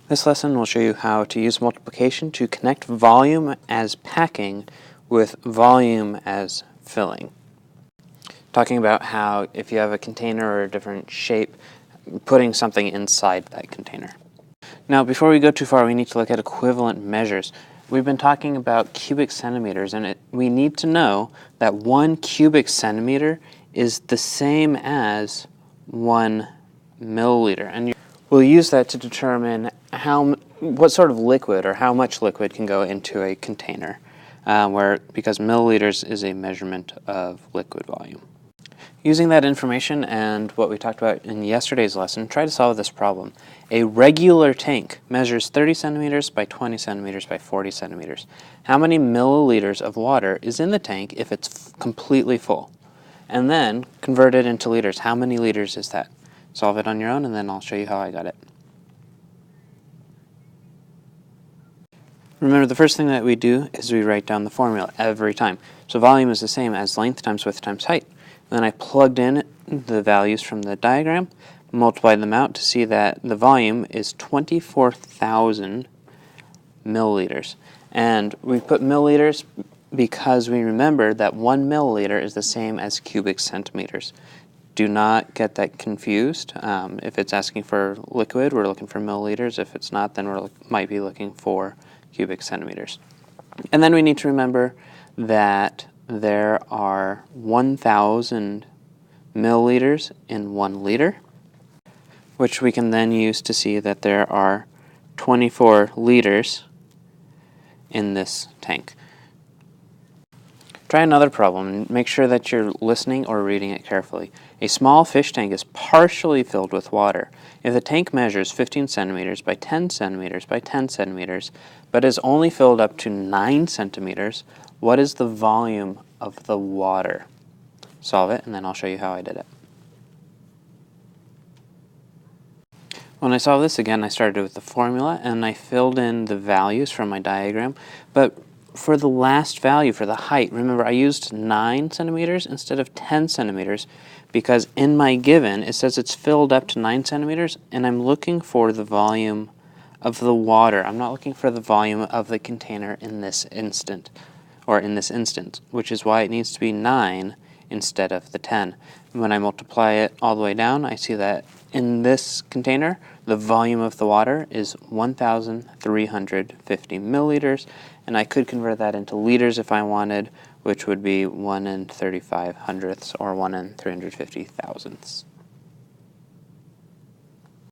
This lesson will show you how to use multiplication to connect volume as packing with volume as filling. Talking about how if you have a container or a different shape, putting something inside that container. Now, before we go too far, we need to look at equivalent measures. We've been talking about cubic centimeters, and we need to know that 1 cubic centimeter is the same as 1 milliliter. And we'll use that to determine what sort of liquid or how much liquid can go into a container, because milliliters is a measurement of liquid volume. Using that information and what we talked about in yesterday's lesson, try to solve this problem. A regular tank measures 30 centimeters by 20 centimeters by 40 centimeters. How many milliliters of water is in the tank if it's completely full? And then convert it into liters. How many liters is that? Solve it on your own, and then I'll show you how I got it. Remember, the first thing that we do is we write down the formula every time. So volume is the same as length times width times height. Then I plugged in the values from the diagram, multiplied them out to see that the volume is 24,000 milliliters. And we put milliliters because we remember that 1 milliliter is the same as cubic centimeters. Do not get that confused. If it's asking for liquid, we're looking for milliliters. If it's not, then we might be looking for cubic centimeters. And then we need to remember that there are 1,000 milliliters in 1 liter, which we can then use to see that there are 24 liters in this tank. Try another problem and make sure that you're listening or reading it carefully. A small fish tank is partially filled with water. If the tank measures 15 centimeters by 10 centimeters by 10 centimeters, but is only filled up to 9 centimeters, what is the volume of the water? Solve it, and then I'll show you how I did it. When I solved this again, I started with the formula, and I filled in the values from my diagram, but for the last value, for the height, remember I used 9 centimeters instead of 10 centimeters because in my given it says it's filled up to 9 centimeters and I'm looking for the volume of the water. I'm not looking for the volume of the container in this instant, which is why it needs to be 9 instead of the 10. When I multiply it all the way down, I see that in this container, the volume of the water is 1,350 milliliters, and I could convert that into liters if I wanted, which would be 1 in 35 hundredths or 1 in 350 thousandths.